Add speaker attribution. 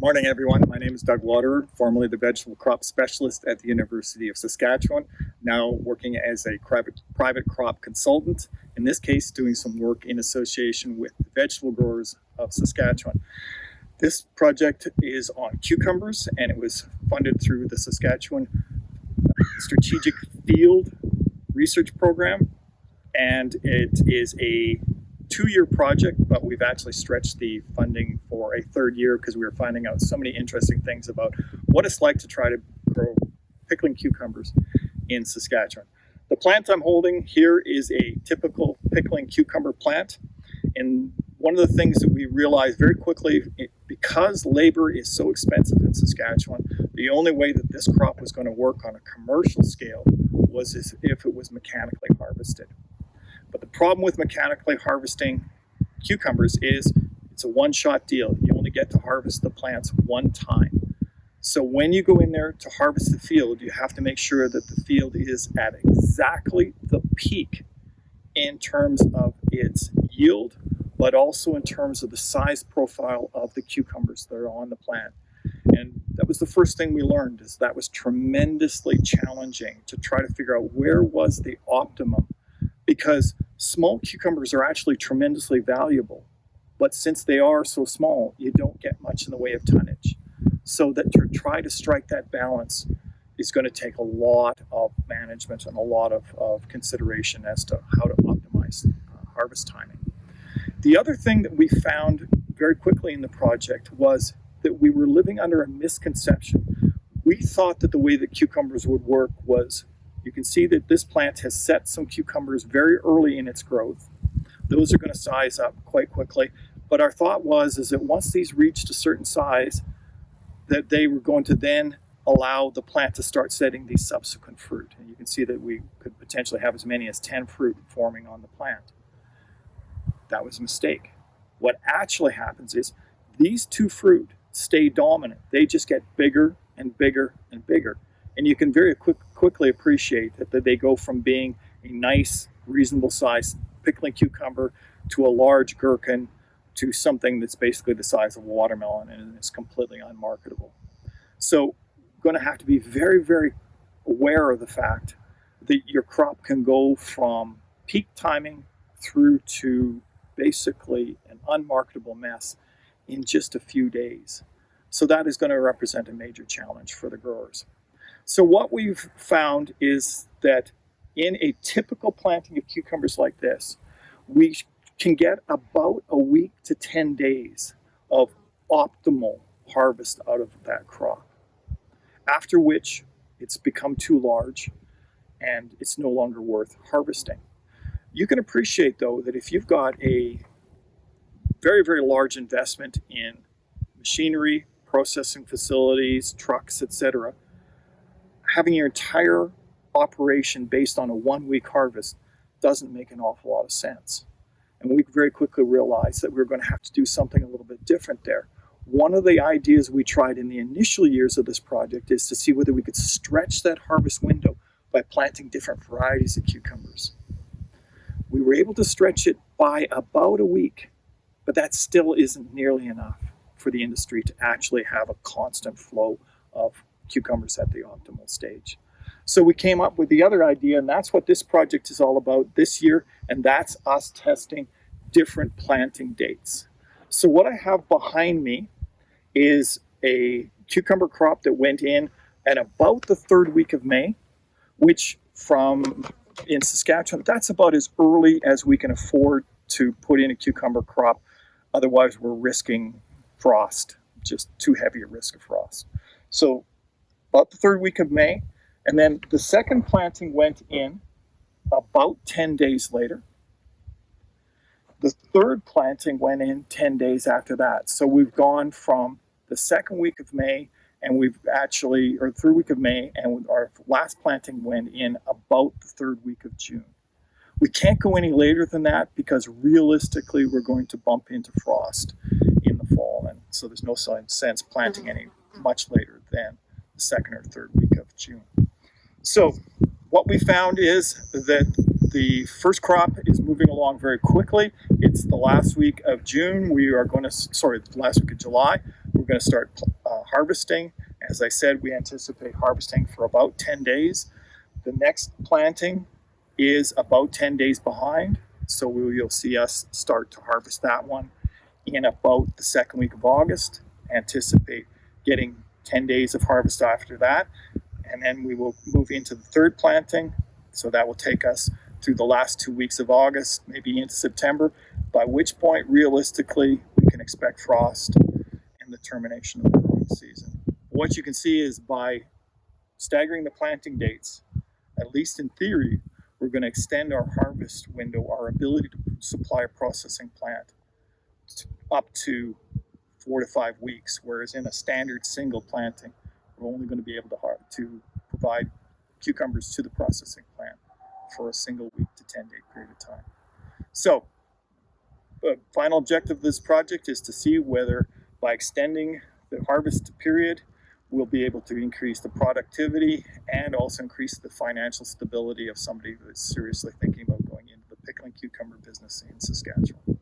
Speaker 1: Morning, everyone. My name is Doug Waterer, formerly the vegetable crop specialist at the University of Saskatchewan, now working as a private crop consultant, in this case doing some work in association with the vegetable growers of Saskatchewan. This project is on cucumbers, and it was funded through the Saskatchewan Strategic Field Research Program, and it is a 2-year project, but we've actually stretched the funding for a 3rd year because we were finding out so many interesting things about what it's like to try to grow pickling cucumbers in Saskatchewan. The plant I'm holding here is a typical pickling cucumber plant, and one of the things that we realized very quickly, because labor is so expensive in Saskatchewan, the only way that this crop was going to work on a commercial scale was if it was mechanically harvested. But the problem with mechanically harvesting cucumbers is it's a one-shot deal. You only get to harvest the plants one time. So when you go in there to harvest the field, you have to make sure that the field is at exactly the peak in terms of its yield, but also in terms of the size profile of the cucumbers that are on the plant. And that was the first thing we learned, is that was tremendously challenging to try to figure out where was the optimum, because small cucumbers are actually tremendously valuable, but since they are so small, you don't get much in the way of tonnage. So that to try to strike that balance is going to take a lot of management and a lot of consideration as to how to optimize harvest timing. The other thing that we found very quickly in the project was that we were living under a misconception. We thought that the way that cucumbers would work was, you can see that this plant has set some cucumbers very early in its growth. Those are going to size up quite quickly. But our thought is that once these reached a certain size, that they were going to then allow the plant to start setting these subsequent fruit. And you can see that we could potentially have as many as 10 fruit forming on the plant. That was a mistake. What actually happens is these 2 fruit stay dominant. They just get bigger and bigger and bigger. And you can very quickly appreciate that they go from being a nice, reasonable sized pickling cucumber to a large gherkin to something that's basically the size of a watermelon and is completely unmarketable. So you're going to have to be very, very aware of the fact that your crop can go from peak timing through to basically an unmarketable mess in just a few days. So that is going to represent a major challenge for the growers. So what we've found is that in a typical planting of cucumbers like this, we can get about a week to 10 days of optimal harvest out of that crop, after which it's become too large and it's no longer worth harvesting. You can appreciate, though, that if you've got a very, very large investment in machinery, processing facilities, trucks, etc., having your entire operation based on a 1-week harvest doesn't make an awful lot of sense. And we very quickly realized that we were going to have to do something a little bit different there. One of the ideas we tried in the initial years of this project is to see whether we could stretch that harvest window by planting different varieties of cucumbers. We were able to stretch it by about a week, but that still isn't nearly enough for the industry to actually have a constant flow of cucumbers at the optimal stage. So we came up with the other idea, and that's what this project is all about this year, and that's us testing different planting dates. So what I have behind me is a cucumber crop that went in at about the 3rd week of May, which in Saskatchewan, that's about as early as we can afford to put in a cucumber crop. Otherwise, we're risking frost, just too heavy a risk of frost. So about the 3rd week of May, and then the second planting went in about 10 days later. The 3rd planting went in 10 days after that. So we've gone from the 2nd week of May, and or 3rd week of May, and our last planting went in about the 3rd week of June. We can't go any later than that because realistically we're going to bump into frost in the fall, and so there's no sense planting any much later than the 2nd or 3rd week of June. So what we found is that the first crop is moving along very quickly. It's the last week of June. The last week of July. We're going to start harvesting, as I said, we anticipate harvesting for about 10 days. The next planting is about 10 days behind, so you'll see us start to harvest that one in about the second week of August. Anticipate getting 10 days of harvest after that, and then we will move into the third planting. So that will take us through the last 2 weeks of August, maybe into September, by which point realistically we can expect frost and the termination of the growing season. What you can see is by staggering the planting dates, at least in theory, we're going to extend our harvest window, our ability to supply a processing plant up to 4 to 5 weeks, whereas in a standard single planting, we're only going to be able to provide cucumbers to the processing plant for a single week to 10-day period of time. So the final objective of this project is to see whether by extending the harvest period, we'll be able to increase the productivity and also increase the financial stability of somebody that's seriously thinking about going into the pickling cucumber business in Saskatchewan.